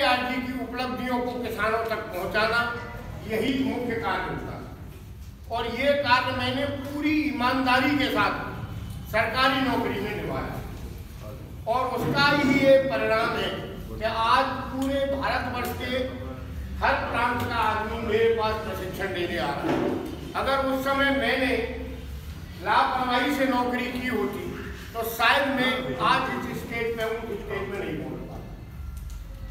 CIRG की उपलब्धियों को किसानों तक पहुंचाना, यही मुख्य कार्य होता है। और ये कार्य मैंने पूरी ईमानदारी के साथ सरकारी नौकरी में निभाया और उसका ही ये परिणाम है कि आज पूरे भारतवर्ष के हर प्रांत का आदमी मेरे पास प्रशिक्षण देने आ रहा है। अगर उस समय मैंने लापरवाही से नौकरी की होती तो शायद मैं आज इस स्टेज में हूँ, उस स्टेज में नहीं पहुँच पाता।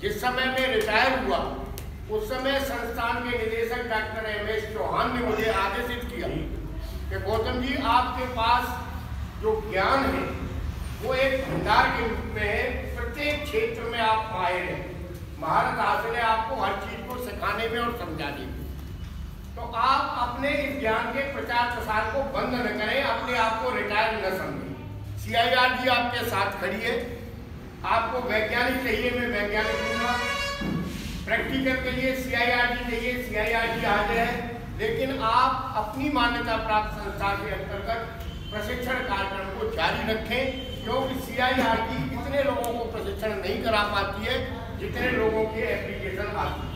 जिस समय मैं रिटायर हुआ उस समय संस्थान के निदेशक डॉक्टर MS चौहान ने मुझे आदेशित किया कि गौतम जी, आपके पास जो ज्ञान है वो एक भंडार के रूप में है, प्रत्येक क्षेत्र में आप माहिर हैं, महारत हासिल है आपको हर चीज को सिखाने में और समझाने में। तो आप अपने इस ज्ञान के प्रचार प्रसार को बंद न करें, अपने आप को रिटायर न समझें। CIRG आपके साथ खड़ी है। आपको वैज्ञानिक चाहिए, मैं वैज्ञानिक दूंगा। प्रैक्टिकल के लिए CIRG चाहिए, CIRG हाजिर है। लेकिन आप अपनी मान्यता प्राप्त संस्था के अंतर्गत प्रशिक्षण कार्यक्रम को जारी रखें, क्योंकि CIRG इतने लोगों को प्रशिक्षण नहीं करा पाती है जितने लोगों की एप्लीकेशन आती है।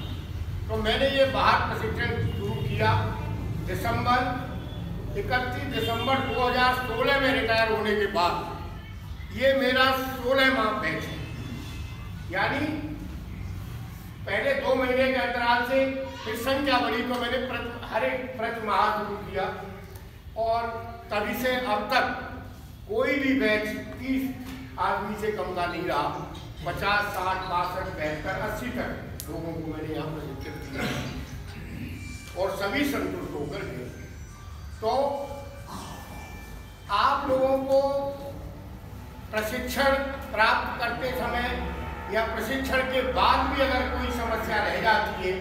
तो मैंने ये बाहर प्रशिक्षण शुरू किया 31 दिसंबर 2016 में रिटायर होने के बाद। ये मेरा 16 माह बैच है, यानी पहले 2 महीने के अंतराल से फिर संख्या बढ़ी तो मैंने हर एक प्रति माह शुरू किया और तभी से अब तक कोई भी बैच 30 आदमी से कम का नहीं रहा। 50, 60, 62, 72, 80 तक लोगों को मैंने यहाँ प्रशिक्षित किया और सभी संतुष्ट होकर गए। तो आप लोगों को प्रशिक्षण प्राप्त करते समय या प्रशिक्षण के बाद भी अगर कोई समस्या रह जाती है,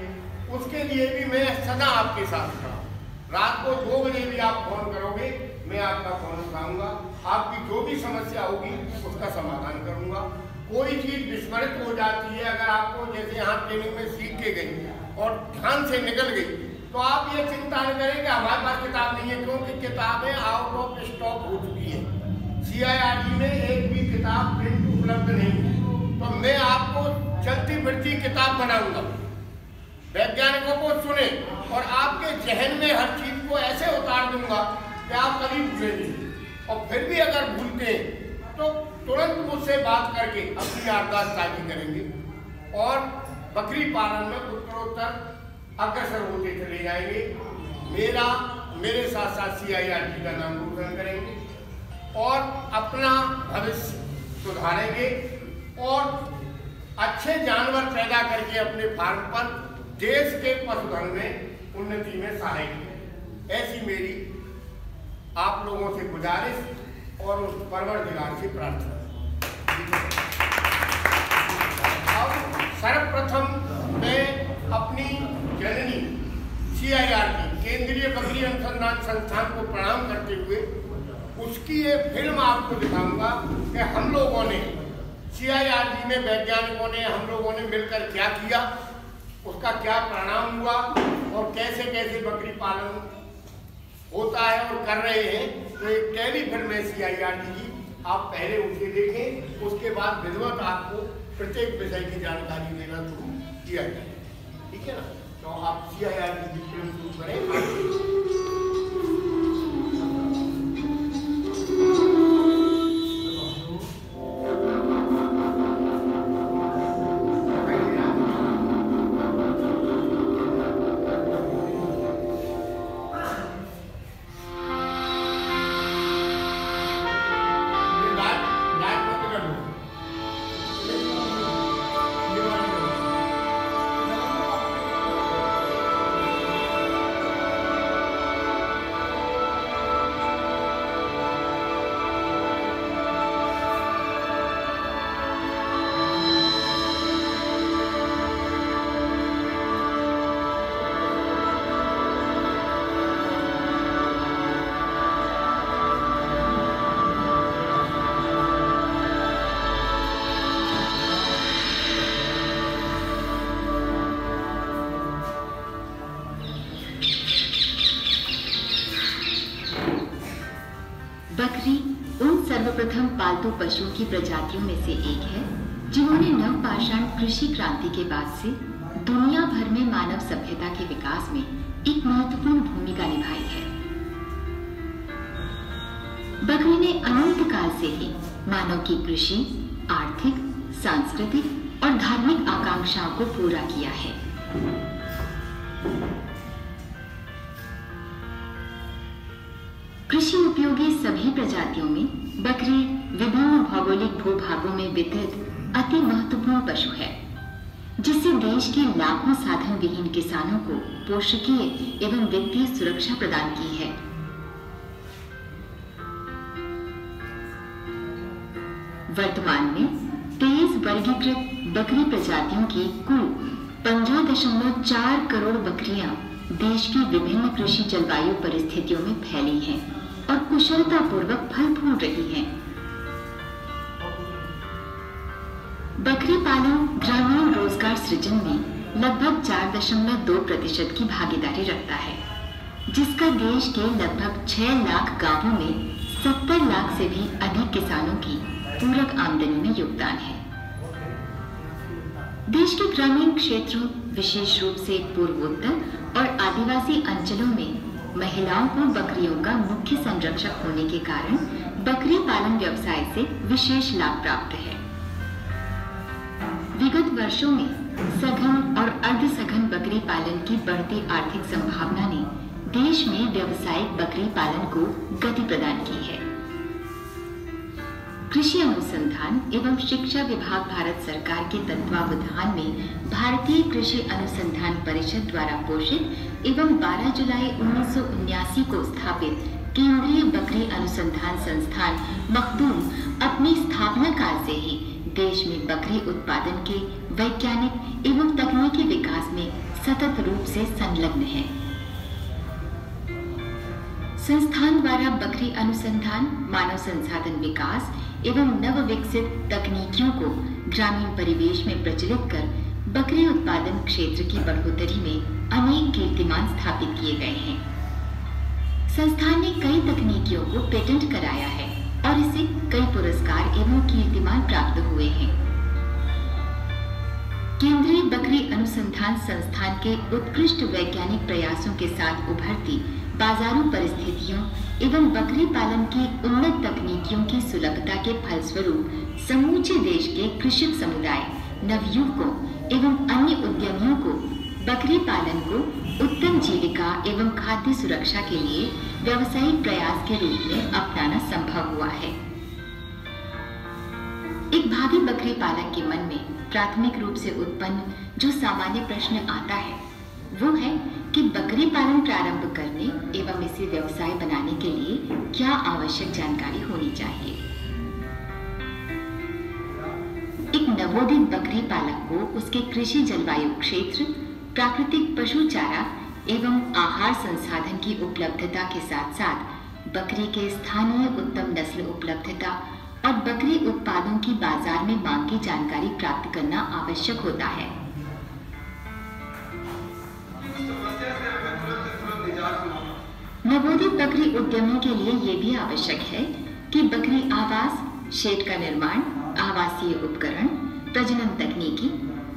उसके लिए भी मैं सदा आपके साथ खड़ा हूँ। रात को 2 बजे भी आप फोन करोगे, मैं आपका फोन उठाऊंगा, आपकी जो भी समस्या होगी उसका समाधान करूंगा। कोई चीज विस्मृत हो जाती है, अगर आपको जैसे यहाँ ट्रेनिंग में सीख के गई और ध्यान से निकल गई, तो आप ये चिंता न करें कि हमारे पास किताब नहीं है, क्योंकि किताबें आउट ऑफ स्टॉक हो चुकी है। CIRG में एक भी किताब प्रिंट उपलब्ध नहीं है। तो मैं आपको चलती फिरती किताब बनाऊंगा, वैज्ञानिकों को सुने और आपके जहन में हर चीज को ऐसे उतार दूंगा कि आप कभी भूलेंगे। और फिर भी अगर भूलते हैं तो तुरंत मुझसे बात करके अपनी याददाश्त ताज़ी करेंगे और बकरी पालन में उत्तरोत्तर अग्रसर होते चले जाएंगे। मेरे साथ साथ CIRG का नाम रोशन करेंगे और अपना भविष्य सुधारेंगे और अच्छे जानवर पैदा करके अपने फार्म पर देश के पशुधन में उन्नति में सहायक। ऐसी मेरी आप लोगों से गुजारिश और उस परवरदिगार से प्रार्थना। अब सर्वप्रथम मैं अपनी जननी CIRG केंद्रीय बकरी अनुसंधान संस्थान को प्रणाम करते हुए उसकी एक फिल्म आपको दिखाऊंगा कि हम लोगों ने CIRG में वैज्ञानिकों ने हम लोगों ने मिलकर क्या किया, उसका क्या परिणाम हुआ और कैसे कैसे बकरी पालन होता है और कर रहे हैं। तो एक टेली फिल्म है CIRG की, आप पहले उसे देखें, उसके बाद विधिवत आपको प्रत्येक विषय की जानकारी देना शुरू किया जाए। ठीक है ना? तो आप CIRG की फिल्म शुरू करें। बकरी उन सर्वप्रथम पालतू पशुओं की प्रजातियों में से एक है जिन्होंने नवपाषाण कृषि क्रांति के बाद से दुनिया भर में मानव सभ्यता के विकास में एक महत्वपूर्ण भूमिका निभाई है। बकरी ने अनंत काल से ही मानव की कृषि, आर्थिक, सांस्कृतिक और धार्मिक आकांक्षाओं को पूरा किया है। कृषि उपयोगी सभी प्रजातियों में बकरी विभिन्न भौगोलिक भूभागों में वितरित अति महत्वपूर्ण पशु है, जिससे देश के लाखों साधन विहीन किसानों को पोषकीय एवं वित्तीय सुरक्षा प्रदान की है। वर्तमान में 23 वर्गीकृत बकरी प्रजातियों की कुल 15.4 करोड़ बकरियां देश की विभिन्न कृषि जलवायु परिस्थितियों में फैली हैं और कुशलता पूर्वक फल फूल रही हैं। बकरी पालन ग्रामीण रोजगार सृजन में लगभग 4.2% की भागीदारी रखता है, जिसका देश के लगभग 6 लाख गांवों में 70 लाख से भी अधिक किसानों की पूरक आमदनी में योगदान है। देश के ग्रामीण क्षेत्रों, विशेष रूप से पूर्वोत्तर और आदिवासी अंचलों में महिलाओं को बकरियों का मुख्य संरक्षक होने के कारण बकरी पालन व्यवसाय से विशेष लाभ प्राप्त है। विगत वर्षों में सघन और अर्ध सघन बकरी पालन की बढ़ती आर्थिक संभावना ने देश में व्यावसायिक बकरी पालन को गति प्रदान की है। कृषि अनुसंधान एवं शिक्षा विभाग भारत सरकार के तत्वावधान में भारतीय कृषि अनुसंधान परिषद द्वारा पोषित एवं 12 जुलाई 1979 को स्थापित केंद्रीय बकरी अनुसंधान संस्थान मखदूम अपनी स्थापना काल से ही देश में बकरी उत्पादन के वैज्ञानिक एवं तकनीकी विकास में सतत रूप से संलग्न है। संस्थान द्वारा बकरी अनुसंधान, मानव संसाधन विकास एवं नव विकसित तकनीकियों को ग्रामीण परिवेश में प्रचलित कर बकरी उत्पादन क्षेत्र की बढ़ोतरी में अनेक कीर्तिमान स्थापित किए गए हैं। संस्थान ने कई तकनीकियों को पेटेंट कराया है और इसे कई पुरस्कार एवं कीर्तिमान प्राप्त हुए हैं। केंद्रीय बकरी अनुसंधान संस्थान के उत्कृष्ट वैज्ञानिक प्रयासों के साथ उभरती बाजारू परिस्थितियों एवं बकरी पालन की उन्नत तकनीकियों की सुलभता के फलस्वरूप समूचे देश के कृषक समुदाय, नवयुवकों एवं अन्य उद्यमियों को बकरी पालन को उत्तम जीविका एवं खाद्य सुरक्षा के लिए व्यावसायिक प्रयास के रूप में अपनाना संभव हुआ है। एक भावी बकरी पालक के मन में प्राथमिक रूप से उत्पन्न जो सामान्य प्रश्न आता है वो है कि बकरी पालन प्रारंभ करने एवं इसे व्यवसाय बनाने के लिए क्या आवश्यक जानकारी होनी चाहिए। एक नवोदित बकरी पालक को उसके कृषि जलवायु क्षेत्र, प्राकृतिक पशु चारा एवं आहार संसाधन की उपलब्धता के साथ साथ बकरी के स्थानीय उत्तम नस्ल उपलब्धता और बकरी उत्पादों की बाजार में मांग की जानकारी प्राप्त करना आवश्यक होता है। नवोदित बकरी उद्यमी के लिए यह भी आवश्यक है कि बकरी आवास, शेड का निर्माण, आवासीय उपकरण, प्रजनन तकनीकी,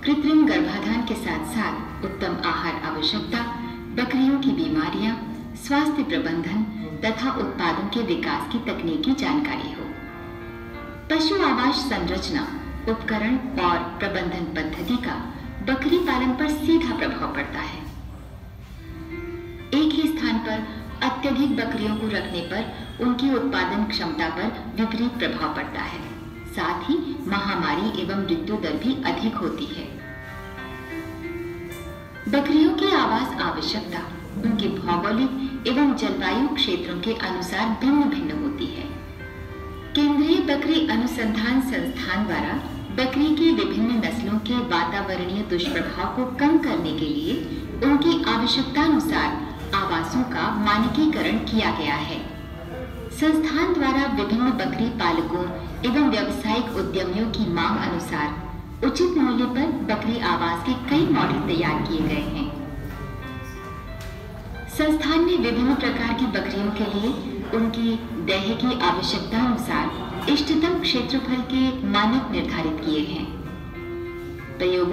कृत्रिम गर्भाधान के साथ साथ उत्तम आहार आवश्यकता, बकरियों की बीमारियां, स्वास्थ्य प्रबंधन तथा उत्पादों के विकास की तकनीकी जानकारी हो। पशु आवास संरचना, उपकरण और प्रबंधन पद्धति का बकरी पालन पर सीधा प्रभाव पड़ता है। एक ही स्थान पर अत्यधिक बकरियों को रखने पर उनकी उत्पादन क्षमता पर विपरीत प्रभाव पड़ता है। साथ ही महामारी एवं मृत्यु दर भी अधिक होती है। बकरियों की आवास आवश्यकता उनके भौगोलिक एवं जलवायु क्षेत्रों के अनुसार भिन्न भिन्न होती है। केंद्रीय बकरी अनुसंधान संस्थान द्वारा बकरी की विभिन्न नस्लों के वातावरणीय दुष्प्रभाव को कम करने के लिए उनकी आवश्यकतानुसार आवासों का मानकीकरण किया गया है। संस्थान द्वारा विभिन्न बकरी पालकों एवं व्यावसायिक उद्यमियों की मांग अनुसार उचित मूल्य पर बकरी आवास के कई मॉडल तैयार किए गए हैं। संस्थान ने विभिन्न प्रकार की बकरियों के लिए उनकी दैहिकी आवश्यकता अनुसार इष्टतम क्षेत्रफल के मानक निर्धारित किए हैं।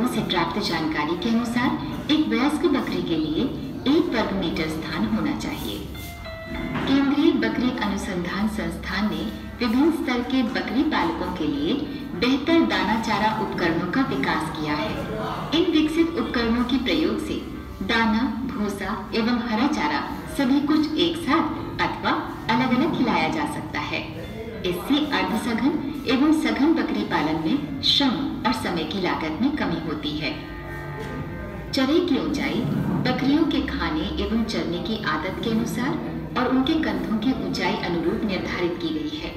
से प्राप्त जानकारी के अनुसार एक वयस्क बकरी के लिए 1 वर्ग मीटर स्थान होना चाहिए। केंद्रीय बकरी अनुसंधान संस्थान ने विभिन्न स्तर के बकरी पालकों के लिए बेहतर दाना चारा उपकरणों का विकास किया है। इन विकसित उपकरणों के प्रयोग से दाना, भूसा एवं हरा चारा सभी कुछ एक साथ अथवा अलग अलग खिलाया जा सकता है। इससे अर्ध सघन एवं सघन बकरी पालन में श्रम और समय की लागत में कमी होती है। चरे की ऊंचाई बकरियों के खाने एवं चरने की आदत के अनुसार और उनके कंधों की ऊंचाई अनुरूप निर्धारित की गई है।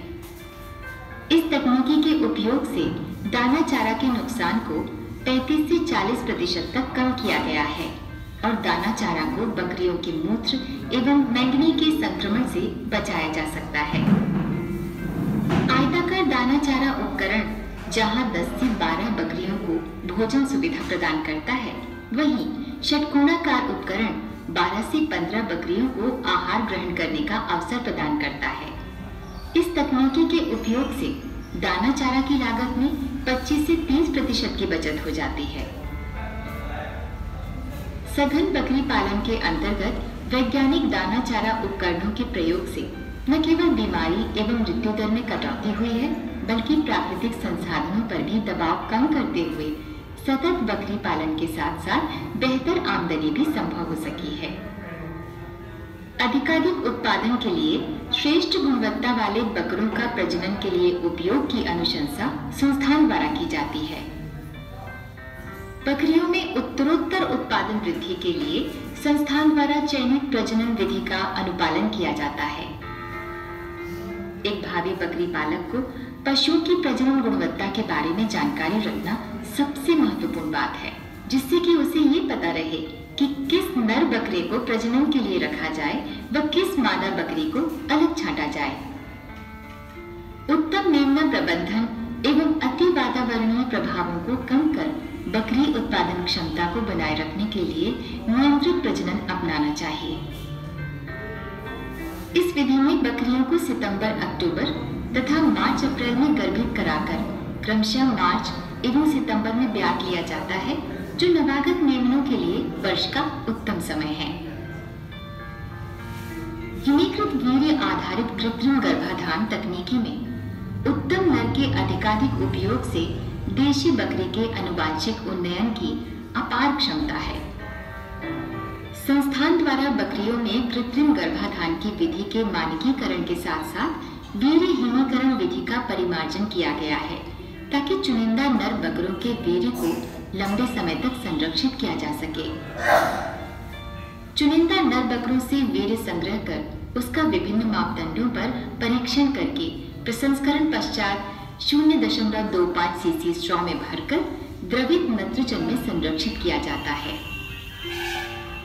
इस तकनीकी के उपयोग से दाना चारा के नुकसान को 35 से 40% तक कम किया गया है और दाना चारा को बकरियों के मूत्र एवं मैंगनी के संक्रमण से बचाया जा सकता है। आयताकार दाना चारा उपकरण जहां 10 से 12 बकरियों को भोजन सुविधा प्रदान करता है, वहीं षटकोणाकार उपकरण 12 से 15 बकरियों को आहार ग्रहण करने का अवसर प्रदान करता है। इस तकनीकी के उपयोग से दाना चारा की लागत में 25 से 30% की बचत हो जाती है। सघन बकरी पालन के अंतर्गत वैज्ञानिक दाना चारा उपकरणों के प्रयोग से न केवल बीमारी एवं मृत्यु दर में कटौती हुई है, बल्कि प्राकृतिक संसाधनों पर भी दबाव कम करते हुए सतत बकरी पालन के साथ साथ बेहतर आमदनी भी संभव हो सकी है। अधिकाधिक उत्पादन के लिए श्रेष्ठ गुणवत्ता वाले बकरों का प्रजनन के लिए उपयोग की अनुशंसा संस्थान द्वारा की जाती है। बकरियों में उत्तरोत्तर उत्पादन वृद्धि के लिए संस्थान द्वारा चयनित प्रजनन विधि का अनुपालन किया जाता है। एक भावी बकरी पालक को पशुओं की प्रजनन गुणवत्ता के बारे में जानकारी रखना सबसे महत्वपूर्ण बात है, जिससे कि उसे ये पता रहे कि किस नर बकरे को प्रजनन के लिए रखा जाए व किस मादा बकरी को अलग छांटा जाए। उत्तम मेमना प्रबंधन एवं अति वातावरणीय प्रभावों को कम कर बकरी उत्पादन क्षमता को बनाए रखने के लिए नियंत्रित प्रजनन अपनाना चाहिए। इस विधि में बकरियों को सितंबर-अक्टूबर तथा मार्च-अप्रैल में गर्भित कराकर क्रमशः मार्च एवं सितंबर में ब्यात लिया जाता है, जो नवागत मेमनों के लिए वर्ष का उत्तम समय है। हिमीकृत वीर्य आधारित कृत्रिम गर्भाधान तकनीकी में उत्तम नर के अधिकाधिक उपयोग से देशी बकरी के आनुवांशिक उन्नयन की अपार क्षमता है। संस्थान द्वारा बकरियों में कृत्रिम गर्भाधान की विधि के मानकीकरण के साथ साथ वीर्य हीनीकरण विधि का परिमार्जन किया गया है, ताकि चुनिंदा नर बकरों के वीर्य को लंबे समय तक संरक्षित किया जा सके। चुनिंदा नर बकरों से वीर्य संग्रह कर उसका विभिन्न मापदंडों पर परीक्षण करके प्रसंस्करण पश्चात 0.25 सीसी स्ट्रॉ में भरकर द्रवित नत्रजल में संरक्षित किया जाता है।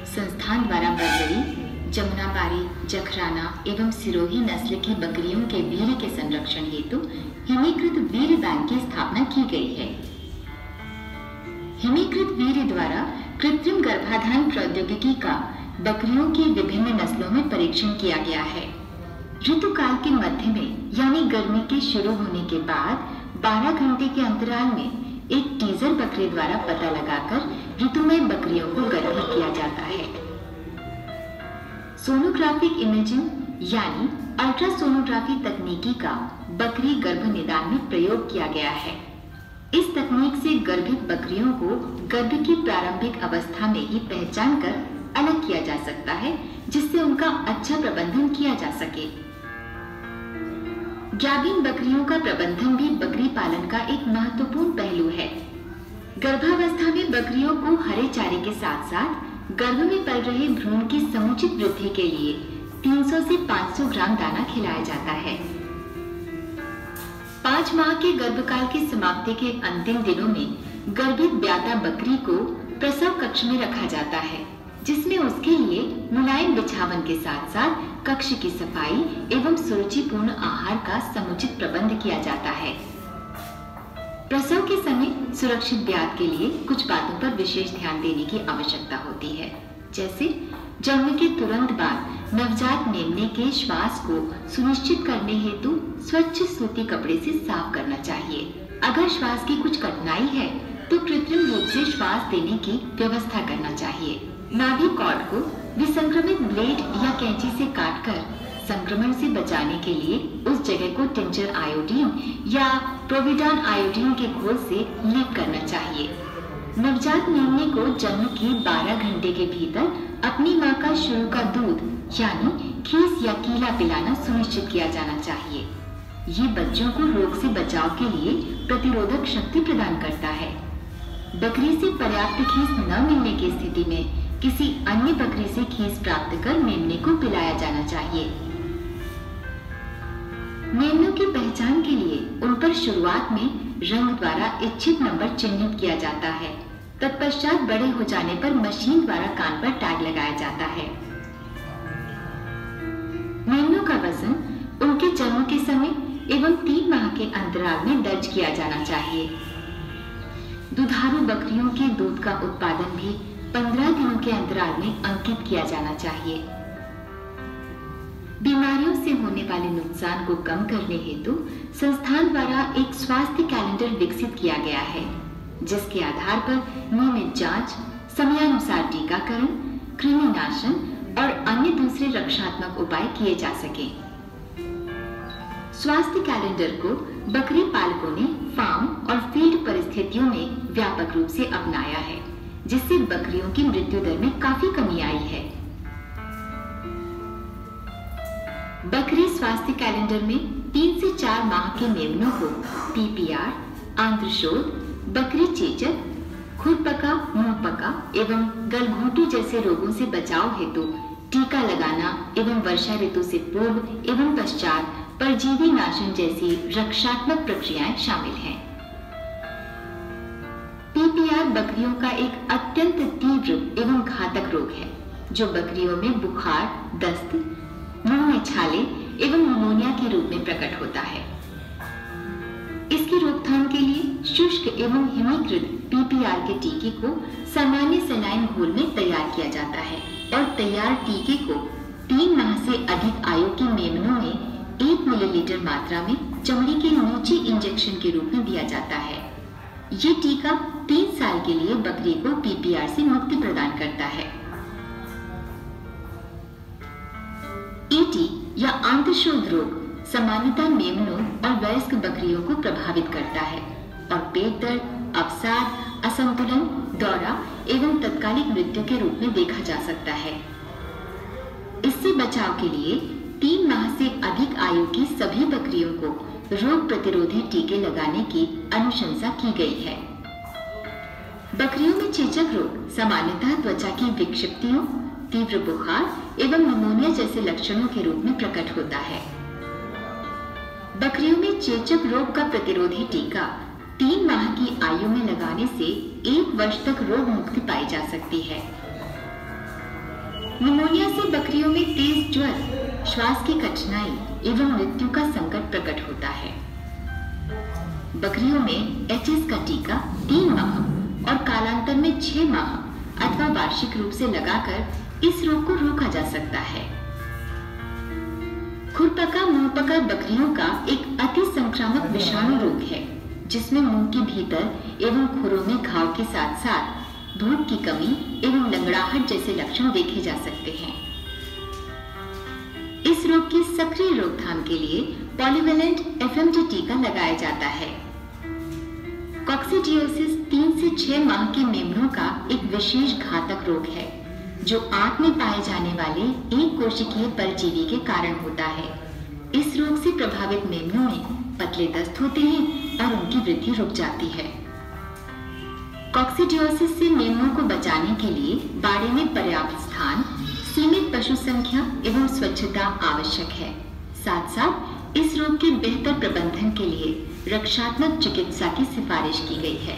संस्थान द्वारा बर्बरी, जमुनापारी, जखराना एवं सिरोही नस्ल की बकरियों के वीर्य के संरक्षण हेतु हिमीकृत वीर्य बैंक की स्थापना की गई है। हिमीकृत वीर्य द्वारा कृत्रिम गर्भाधान प्रौद्योगिकी का बकरियों की विभिन्न नस्लों में परीक्षण किया गया है। ऋतुकाल के मध्य में यानी गर्मी के शुरू होने के बाद 12 घंटे के अंतराल में एक टीजर बकरी द्वारा पता लगाकर ऋतुमय बकरियों को गर्भित किया जाता है। सोनोग्राफिक इमेजिंग यानी अल्ट्रासोनोग्राफी तकनीकी का बकरी गर्भ निदान में प्रयोग किया गया है। इस तकनीक से गर्भित बकरियों को गर्भ की प्रारंभिक अवस्था में ही पहचान कर अलग किया जा सकता है, जिससे उनका अच्छा प्रबंधन किया जा सके। गाभिन बकरियों का प्रबंधन भी बकरी पालन का एक महत्वपूर्ण पहलू है। गर्भावस्था में बकरियों को हरे चारे के साथ साथ गर्भ में पल रहे भ्रूण की समुचित वृद्धि के लिए 300 से 500 ग्राम दाना खिलाया जाता है। 5 माह के गर्भकाल की समाप्ति के अंतिम दिनों में गर्भित ब्याता बकरी को प्रसव कक्ष में रखा जाता है, जिसमें उसके लिए मुलायम बिछावन के साथ साथ कक्ष की सफाई एवं सुरुचिपूर्ण आहार का समुचित प्रबंध किया जाता है। प्रसव के समय सुरक्षित ब्यात के लिए कुछ बातों पर विशेष ध्यान देने की आवश्यकता होती है, जैसे जन्म के तुरंत बाद नवजात मेमने के श्वास को सुनिश्चित करने हेतु स्वच्छ सूती कपड़े से साफ करना चाहिए। अगर श्वास की कुछ कठिनाई है तो कृत्रिम रूप से श्वास देने की व्यवस्था करना चाहिए। नाभि कॉर्ड को विसंक्रमित ब्लेड या कैंची से काटकर संक्रमण से बचाने के लिए उस जगह को टिंचर आयोडीन या प्रोविडान आयोडीन के घोल से लेप करना चाहिए। नवजात मेमने को जन्म के 12 घंटे के भीतर अपनी मां का शुरू का दूध यानी खीस या कीला पिलाना सुनिश्चित किया जाना चाहिए। ये बच्चों को रोग से बचाव के लिए प्रतिरोधक शक्ति प्रदान करता है। बकरी से पर्याप्त खीस न मिलने की स्थिति में किसी अन्य बकरी से खीस प्राप्त कर मेमने को पिलाया जाना चाहिए। मेमनों की पहचान के लिए उन पर शुरुआत में रंग द्वारा इच्छित नंबर चिन्हित किया जाता है। तत्पश्चात बड़े हो जाने पर मशीन द्वारा कान पर टैग लगाया जाता है। मेमनों का वजन उनके जन्म के समय एवं 3 माह के अंतराल में दर्ज किया जाना चाहिए। दुधारू बकरियों के दूध का उत्पादन भी 15 दिनों के अंतराल में अंकित किया जाना चाहिए। बीमारियों से होने वाले नुकसान को कम करने हेतु संस्थान द्वारा एक स्वास्थ्य कैलेंडर विकसित किया गया है, जिसके आधार पर नियमित जांच, समयानुसार टीकाकरण, कृमिनाशन और अन्य दूसरे रक्षात्मक उपाय किए जा सकें। स्वास्थ्य कैलेंडर को बकरी पालकों ने फार्म और फील्ड परिस्थितियों में व्यापक रूप से अपनाया है, जिससे बकरियों की मृत्यु दर में काफी कमी आई है। बकरी स्वास्थ्य कैलेंडर में 3 से 4 माह के मेमनों को पीपीआर, आंत्रशोथ, बकरी चेचक, खुरपका, मुंहपका एवं गलघोंटू जैसे रोगों से बचाव हेतु टीका लगाना एवं वर्षा ऋतु से पूर्व एवं पश्चात परजीवी नाशन जैसी रक्षात्मक प्रक्रियाएं शामिल हैं। पीपीआर बकरियों का एक अत्यंत तीव्र एवं घातक रोग है, जो बकरियों में बुखार, दस्त, मुंह में छाले एवं निमोनिया के रूप में प्रकट होता है। इसकी रोकथाम के लिए शुष्क एवं हिमीकृत पीपीआर के टीके को सामान्य सेलाइन घोल में तैयार किया जाता है और तैयार टीके को 3 माह से अधिक आयु के मेमनों में 1 मिलीलीटर मात्रा में चमड़ी के नीचे इंजेक्शन के रूप में दिया जाता है। ये टीका 3 साल के लिए बकरी को पीपीआर से मुक्ति प्रदान करता है। ईटी या आंत्रशोथ रोग सामान्यतः मेमनों और वयस्क बकरियों को प्रभावित करता है और पेट दर्द, अवसाद, असंतुलन, दौरा एवं तत्कालिक मृत्यु के रूप में देखा जा सकता है। इससे बचाव के लिए 3 माह से अधिक आयु की सभी बकरियों को रोग प्रतिरोधी टीके लगाने की अनुशंसा की गई है। बकरियों में चेचक रोग सामान्यतः त्वचा की विक्षिप्तियों, तीव्र बुखार एवं निमोनिया जैसे लक्षणों के रूप में प्रकट होता है। बकरियों में चेचक रोग का प्रतिरोधी टीका 3 माह की आयु में लगाने से 1 वर्ष तक रोग मुक्ति पाई जा सकती है। निमोनिया से बकरियों में तेज ज्वर, श्वास की कठिनाई एवं मृत्यु का संकट प्रकट होता है। बकरियों में एचएस का टीका 3 माह और कालांतर में 6 माह अथवा वार्षिक रूप से लगाकर इस रोग को रोका जा सकता है। खुरपका मुंहपका बकरियों का एक अति संक्रामक विषाणु रोग है, जिसमें मुंह के भीतर एवं खुरों में घाव के साथ साथ भूख की कमी एवं लंगड़ाहट जैसे लक्षण देखे जा सकते हैं। इस रोग की सक्रिय रोकथाम के लिए पॉलीवेलेंट एफएमटी टीका लगाया जाता है। कॉक्सिडियोसिस 3 से 6 माह के मेमनों का एक विशेष घातक रोग है, जो आंत में पाए जाने वाले एक कोशिकीय परजीवी के कारण होता है। इस रोग से प्रभावित मेमनों में पतले दस्त होते हैं और उनकी वृद्धि रुक जाती है। कॉक्सिडियोसिस से मेमनों को बचाने के लिए बाड़े में पर्याप्त स्थान, सीमित पशु संख्या एवं स्वच्छता आवश्यक है। साथ साथ इस रोग के बेहतर प्रबंधन के लिए रक्षात्मक चिकित्सा की सिफारिश की गई है।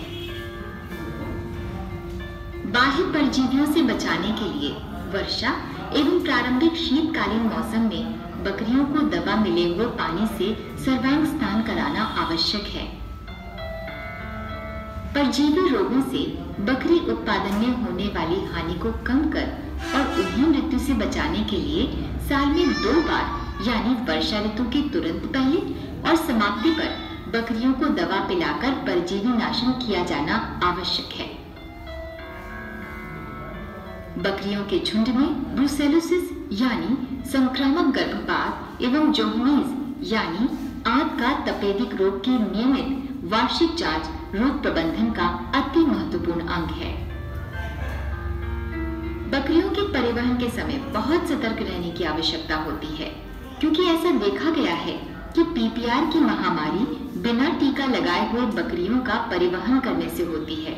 बाह्य परजीवियों से बचाने के लिए वर्षा एवं प्रारंभिक शीतकालीन मौसम में बकरियों को दवा मिले हुए पानी से सर्वांग स्नान कराना आवश्यक है। परजीवी रोगों से बकरी उत्पादन में होने वाली हानि को कम कर और उन्हें मृत्यु से बचाने के लिए साल में 2 बार यानी वर्षा ऋतु के तुरंत पहले और समाप्ति पर बकरियों को दवा पिलाकर परजीवी नाशन किया जाना आवश्यक है। बकरियों के झुंड में ब्रुसेलोसिस यानी संक्रामक गर्भपात एवं जोहनीज यानी आंत का तपेदिक रोग की नियमित वार्षिक जांच रोग प्रबंधन का अति महत्वपूर्ण अंग है। बकरियों के परिवहन के समय बहुत सतर्क रहने की आवश्यकता होती है, क्योंकि ऐसा देखा गया है कि पीपीआर की महामारी बिना टीका लगाए हुए बकरियों का परिवहन करने से होती है।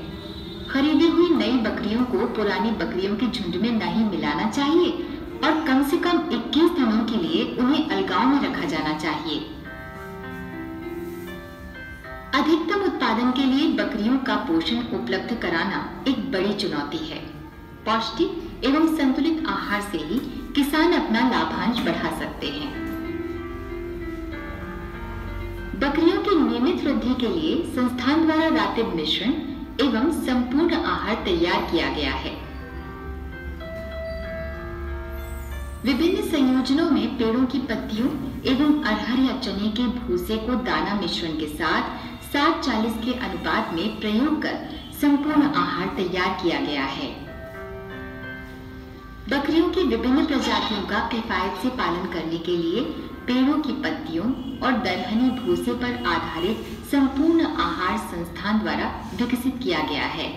खरीदी हुई नई बकरियों को पुरानी बकरियों के झुंड में नहीं मिलाना चाहिए और कम से कम 21 दिनों के लिए उन्हें अलगाव में रखा जाना चाहिए। अधिकतम उत्पादन के लिए बकरियों का पोषण उपलब्ध कराना एक बड़ी चुनौती है। पौष्टिक एवं संतुलित आहार से ही किसान अपना लाभांश बढ़ा सकते हैं। बकरियों की नियमित वृद्धि के लिए संस्थान द्वारा रातिब मिश्रण एवं संपूर्ण आहार तैयार किया गया है। विभिन्न संयोजनों में पेड़ों की पत्तियों एवं अरहर या चने के भूसे को दाना मिश्रण के साथ 60-40 के अनुपात में प्रयोग कर संपूर्ण आहार तैयार किया गया है। बकरियों की विभिन्न प्रजातियों का किफायत से पालन करने के लिए पेड़ों की पत्तियों और दलहनी भूसे पर आधारित संपूर्ण आहार संस्थान द्वारा विकसित किया गया है।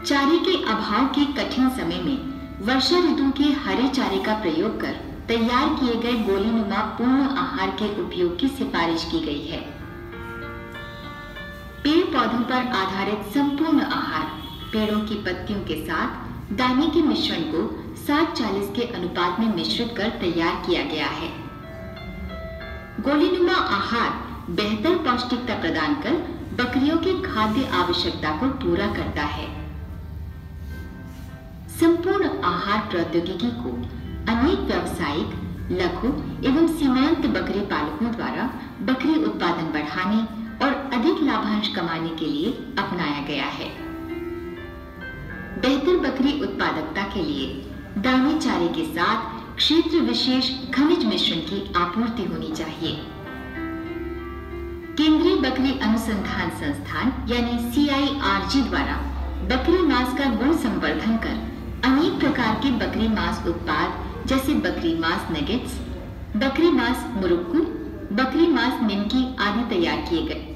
चारे के अभाव के कठिन समय में वर्षा ऋतु के हरे चारे का प्रयोग कर तैयार किए गए गोलीनुमा पूर्ण आहार के उपयोग की सिफारिश की गई है। पेड़ पौधों पर आधारित संपूर्ण आहार पेड़ों की पत्तियों के साथ दाने के मिश्रण को 60-40 के अनुपात में मिश्रित कर तैयार किया गया है। गोलीनुमा आहार बेहतर पौष्टिकता प्रदान कर बकरियों की खाद्य आवश्यकता को पूरा करता है। संपूर्ण आहार प्रौद्योगिकी को अनेक व्यावसायिक, लघु एवं सीमांत बकरी पालकों द्वारा बकरी उत्पादन बढ़ाने और अधिक लाभांश कमाने के लिए अपनाया गया है। बेहतर बकरी उत्पादकता के लिए दाने चारे के साथ क्षेत्र विशेष खनिज मिश्रण की आपूर्ति होनी चाहिए। केंद्रीय बकरी अनुसंधान संस्थान यानी CIRG द्वारा बकरी मांस का गुण संवर्धन कर अनेक प्रकार के बकरी मांस उत्पाद जैसे बकरी मांस नगेट्स, बकरी मांस मुरुक्कु, बकरी मांस निमकी आदि तैयार किए गए।